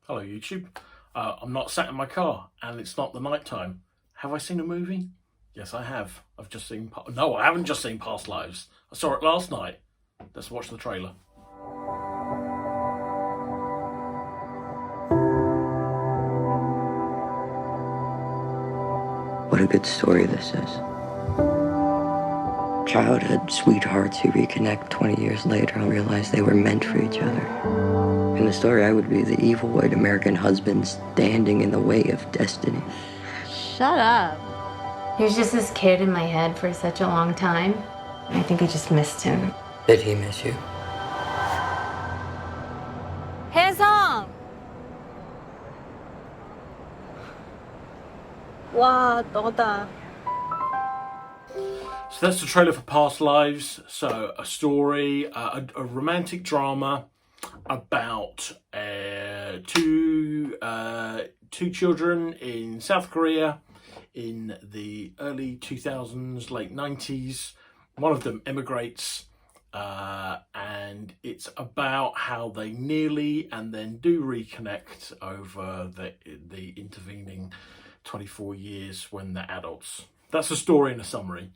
Hello YouTube. I'm not sat in my car and it's not the night time. Have I seen a movie? Yes, I have. I've just seen... No, I haven't just seen Past Lives. I saw it last night. Let's watch the trailer. What a good story this is. Childhood sweethearts who reconnect 20 years later and realize they were meant for each other. In the story, I would be the evil white American husband standing in the way of destiny. Shut up. He was just this kid in my head for such a long time. I think I just missed him. Did he miss you? 혜성! 와, 너다. So that's the trailer for Past Lives. So a story, a romantic drama about two children in South Korea in the early 2000s, late 90s. One of them immigrates, and it's about how they nearly and then do reconnect over the intervening 24 years when they're adults. That's the story in a summary.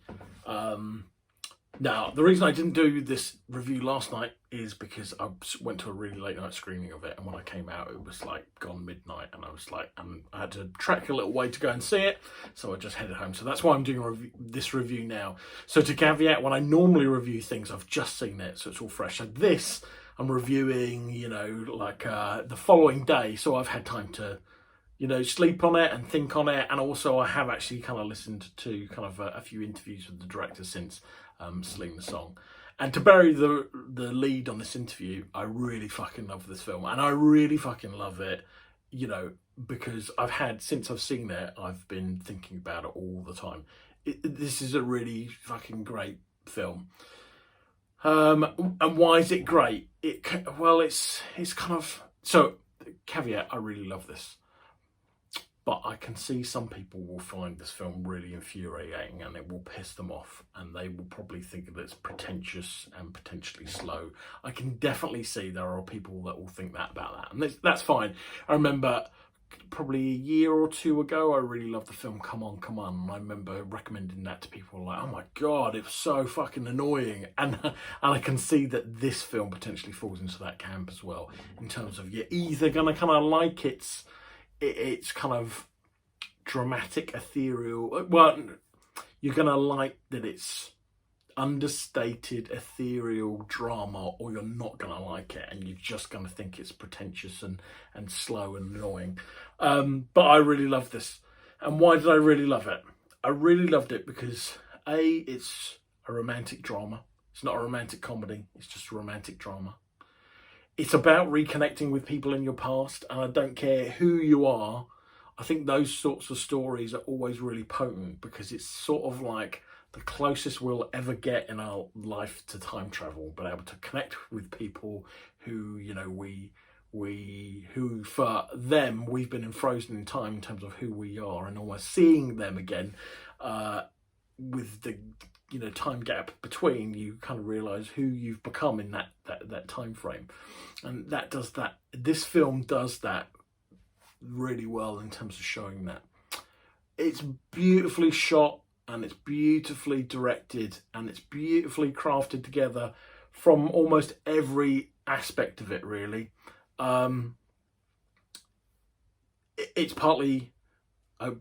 Now, the reason I didn't do this review last night is because I went to a really late night screening of it, and when I came out it was like gone midnight, and I had to trek a little way to go and see it, so I just headed home. So that's why I'm doing this review now. So to caveat, when I normally review things, I've just seen it, so it's all fresh. So this I'm reviewing, the following day, so I've had time to sleep on it and think on it. And also I have actually kind of listened to kind of a few interviews with the director since Sing the Song. And to bury the lead on this interview, I really fucking love this film. And I really fucking love it, because since I've seen it, I've been thinking about it all the time. This is a really fucking great film. And why is it great? It's kind of... So, caveat, I really love this. But I can see some people will find this film really infuriating and it will piss them off, and they will probably think that it's pretentious and potentially slow. I can definitely see there are people that will think that about that, and that's fine. I remember probably a year or two ago, I really loved the film Come On, Come On, and I remember recommending that to people like, oh my God, it was so fucking annoying. And I can see that this film potentially falls into that camp as well, in terms of you're either going to kind of like it's kind of dramatic, ethereal. Well, you're going to like that it's understated, ethereal drama, or you're not going to like it and you're just going to think it's pretentious and slow and annoying. But I really love this. And why did I really love it? I really loved it because it's a romantic drama. It's not a romantic comedy. It's just a romantic drama. It's about reconnecting with people in your past, and I don't care who you are. I think those sorts of stories are always really potent because it's sort of like the closest we'll ever get in our life to time travel, but able to connect with people who, who for them, we've been frozen in time in terms of who we are, and almost seeing them again, with the time gap between, you kind of realize who you've become in that time frame. And this film does that really well in terms of showing that. It's beautifully shot and it's beautifully directed and it's beautifully crafted together from almost every aspect of it, really. It's partly a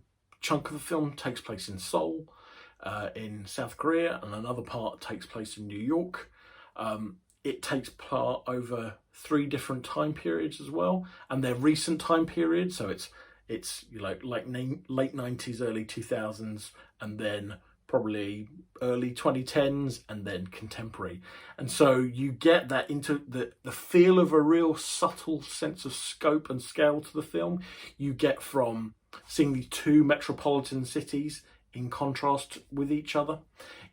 chunk of the film takes place in Seoul, in South Korea, and another part takes place in New York. It takes part over 3 different time periods as well, and they're recent time periods. So it's like late 90s, early 2000s, and then probably early 2010s, and then contemporary. And so you get that into the feel of a real subtle sense of scope and scale to the film. You get from seeing these 2 metropolitan cities in contrast with each other.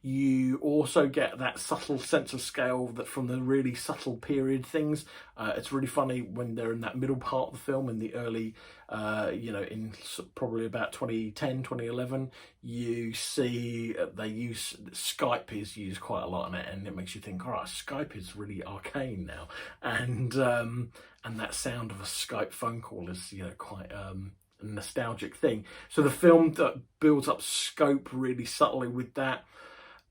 You also get that subtle sense of scale that from the really subtle period things. It's really funny when they're in that middle part of the film in the early, in probably about 2010, 2011, you see they use Skype is used quite a lot in it, and it makes you think, all right, Skype is really arcane now, and that sound of a Skype phone call is quite a nostalgic thing. So the film that builds up scope really subtly with that.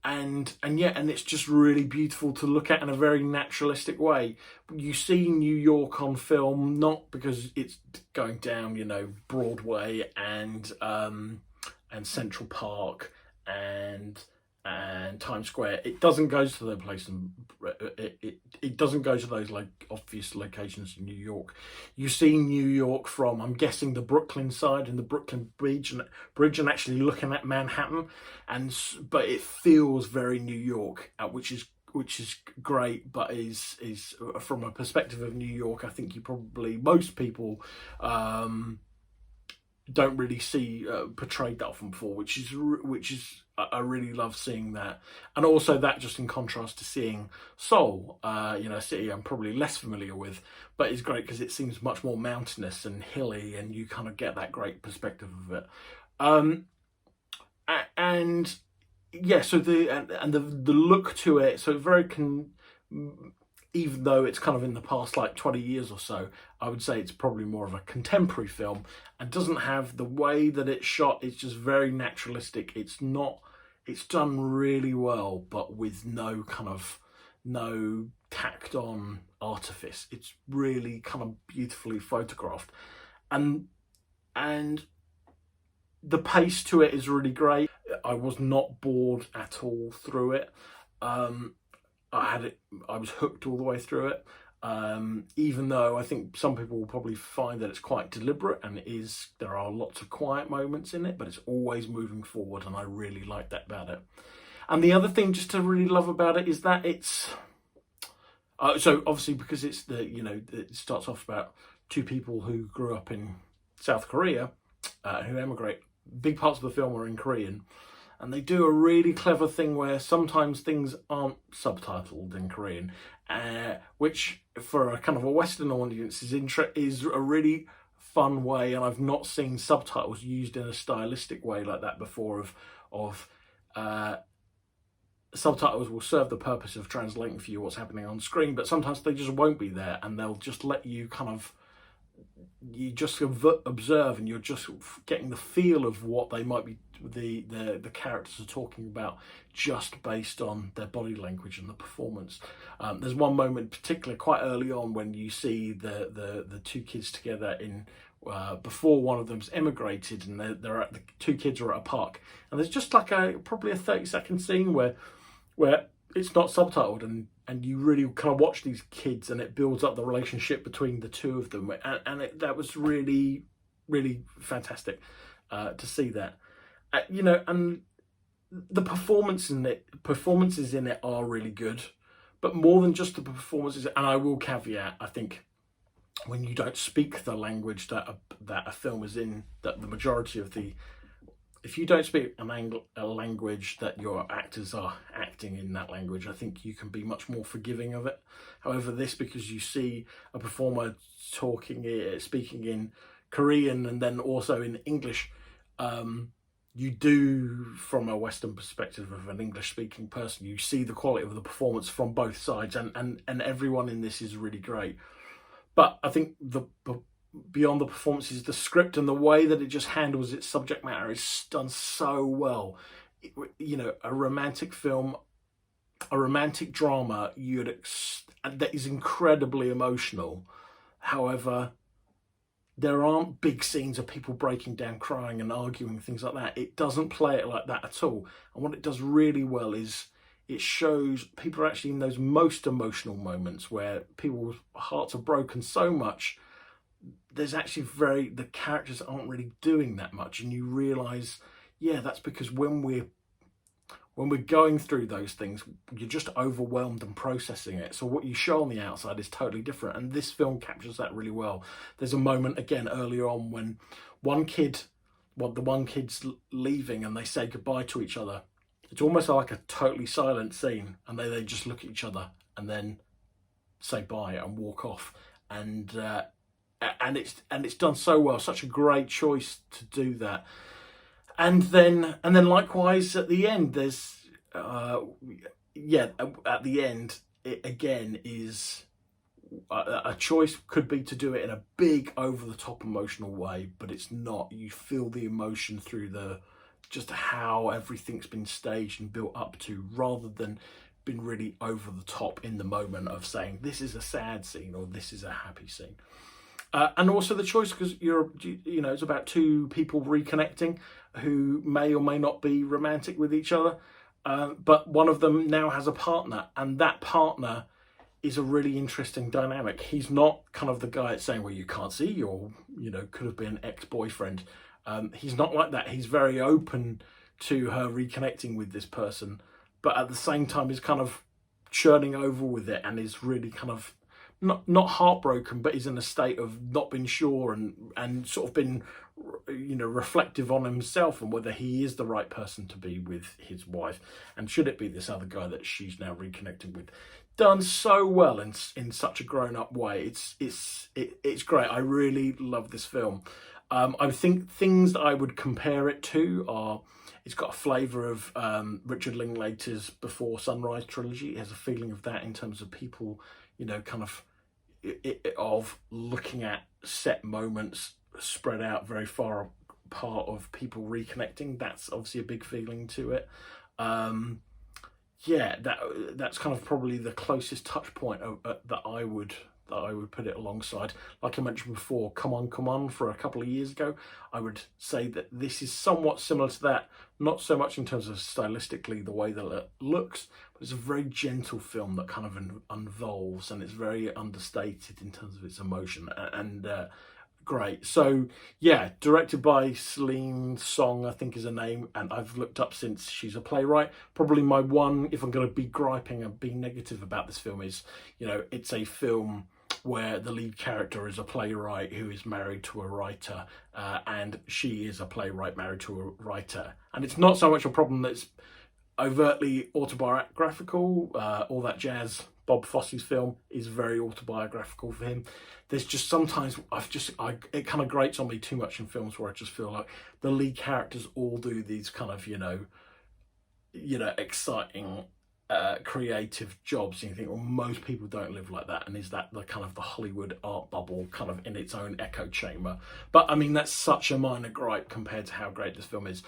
And it's just really beautiful to look at in a very naturalistic way. You see New York on film, not because it's going down, Broadway and Central Park and Times Square. It doesn't go to the place, and it doesn't go to those like obvious locations in New York. You see New York from, I'm guessing, the Brooklyn side and the Brooklyn Bridge and actually looking at Manhattan, but it feels very New York, which is great, but is from a perspective of New York, I think most people don't really see portrayed that often before, which is I really love seeing that. And also that just in contrast to seeing Seoul, a city I'm probably less familiar with, but it's great because it seems much more mountainous and hilly, and you kind of get that great perspective of it. So the look to it, so very even though it's kind of in the past like 20 years or so, I would say it's probably more of a contemporary film, and doesn't have the way that it's shot. It's just very naturalistic. It's done really well, but with no tacked on artifice. It's really kind of beautifully photographed, and the pace to it is really great. I was not bored at all through it. I was hooked all the way through it, even though I think some people will probably find that it's quite deliberate, and there are lots of quiet moments in it, but it's always moving forward, and I really like that about it. And the other thing just to really love about it is that it's so obviously because it's it starts off about two people who grew up in South Korea who emigrate. Big parts of the film are in Korean. And they do a really clever thing where sometimes things aren't subtitled in Korean, which for a kind of a Western audience is a really fun way. And I've not seen subtitles used in a stylistic way like that before. Subtitles will serve the purpose of translating for you what's happening on screen, but sometimes they just won't be there, and they'll just let you just observe, and you're just getting the feel of what they might be, the characters are talking about, just based on their body language and the performance. There's one moment particularly quite early on when you see the two kids together in before one of them's emigrated, and the two kids are at a park, and there's just like probably a 30-second scene where it's not subtitled, and you really kind of watch these kids, and it builds up the relationship between the two of them, and that was really, really fantastic to see that. And the performances in it are really good, but more than just the performances. And I will caveat, I think, when you don't speak the language that a film is in, that the majority of if you don't speak a language that your actors are acting in that language, I think you can be much more forgiving of it. However, because you see a performer speaking in Korean and then also in English, you do, from a Western perspective of an English-speaking person, you see the quality of the performance from both sides, and everyone in this is really great. But I think beyond the performances, the script and the way that it just handles its subject matter is done so well. A romantic film, a romantic drama, that is incredibly emotional. However, there aren't big scenes of people breaking down, crying and arguing, things like that. It doesn't play it like that at all. And what it does really well is it shows people are actually in those most emotional moments where people's hearts are broken so much. There's actually the characters aren't really doing that much, and you realise, that's because when we're going through those things, you're just overwhelmed and processing it. So what you show on the outside is totally different, and this film captures that really well. There's a moment again earlier on when the one kid's leaving, and they say goodbye to each other. it's almost like a totally silent scene, and they just look at each other and then say bye and walk off. And it's done so well, such a great choice to do that. And then likewise at the end, there's at the end it again is a choice could be to do it in a big over the top emotional way, but it's not. You feel the emotion through just how everything's been staged and built up to, rather than been really over the top in the moment of saying this is a sad scene or this is a happy scene. And also the choice, because it's about two people reconnecting who may or may not be romantic with each other, but one of them now has a partner, and that partner is a really interesting dynamic. He's not kind of the guy that's saying, well, you can't see your, could have been ex-boyfriend. He's not like that. He's very open to her reconnecting with this person, but at the same time is kind of churning over with it, and is really kind of not heartbroken, but is in a state of not being sure and sort of been, reflective on himself and whether he is the right person to be with his wife, and should it be this other guy that she's now reconnecting with. Done so well in such a grown-up way. It's great. I really love this film. I think things that I would compare it to are, it's got a flavour of Richard Linklater's Before Sunrise trilogy. It has a feeling of that in terms of people, kind of of looking at set moments spread out very far apart of people reconnecting. That's obviously a big feeling to it. That's kind of probably the closest touch point that I would put it alongside. Like I mentioned before, Come On for a couple of years ago, I would say that this is somewhat similar to that, not so much in terms of stylistically the way that it looks, but it's a very gentle film that kind of unvolves, and it's very understated in terms of its emotion, and great. So yeah, directed by Celine Song, I think is her name, and I've looked up since she's a playwright. Probably my one, if I'm going to be griping and being negative about this film, is, it's a film where the lead character is a playwright who is married to a writer, and she is a playwright married to a writer. And it's not so much a problem that's overtly autobiographical, all that jazz. Bob Fosse's film is very autobiographical for him. There's just sometimes it kind of grates on me too much in films where I just feel like the lead characters all do these kind of exciting creative jobs, and you think, well, most people don't live like that, and is that the kind of the Hollywood art bubble kind of in its own echo chamber? But I mean, that's such a minor gripe compared to how great this film is.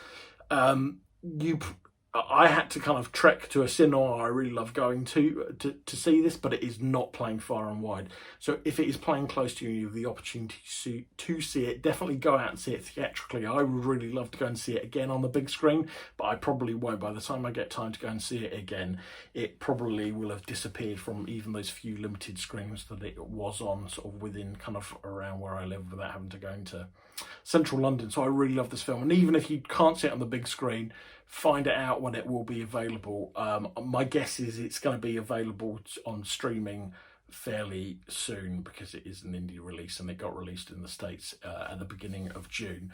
I had to kind of trek to a cinema I really love going to see this, but it is not playing far and wide. So if it is playing close to you and you have the opportunity to see it, definitely go out and see it theatrically. I would really love to go and see it again on the big screen, but I probably won't. By the time I get time to go and see it again, it probably will have disappeared from even those few limited screens that it was on, sort of within kind of around where I live, without having to go into central London. So I really love this film, and even if you can't see it on the big screen, find it out when it will be available. My guess is it's going to be available on streaming fairly soon, because it is an indie release and it got released in the States at the beginning of June.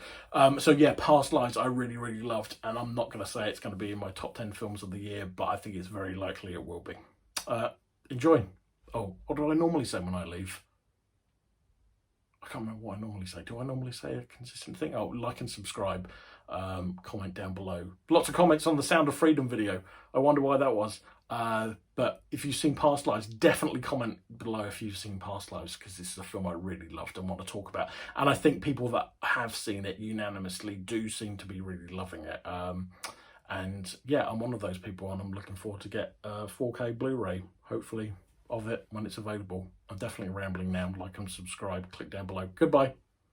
So yeah, Past Lives I really, really loved, and I'm not going to say it's going to be in my top 10 films of the year, but I think it's very likely it will be. Enjoy. Oh, what do I normally say when I leave? I can't remember what I normally say. Do I normally say a consistent thing? Oh, like and subscribe. Comment down below. Lots of comments on the Sound of Freedom video. I wonder why that was. But if you've seen Past Lives, definitely comment below if you've seen Past Lives, because this is a film I really loved and want to talk about. And I think people that have seen it unanimously do seem to be really loving it. And yeah, I'm one of those people, and I'm looking forward to get a 4K Blu-ray, hopefully, of it when it's available. I'm definitely rambling now. Like and subscribe. Click down below. Goodbye.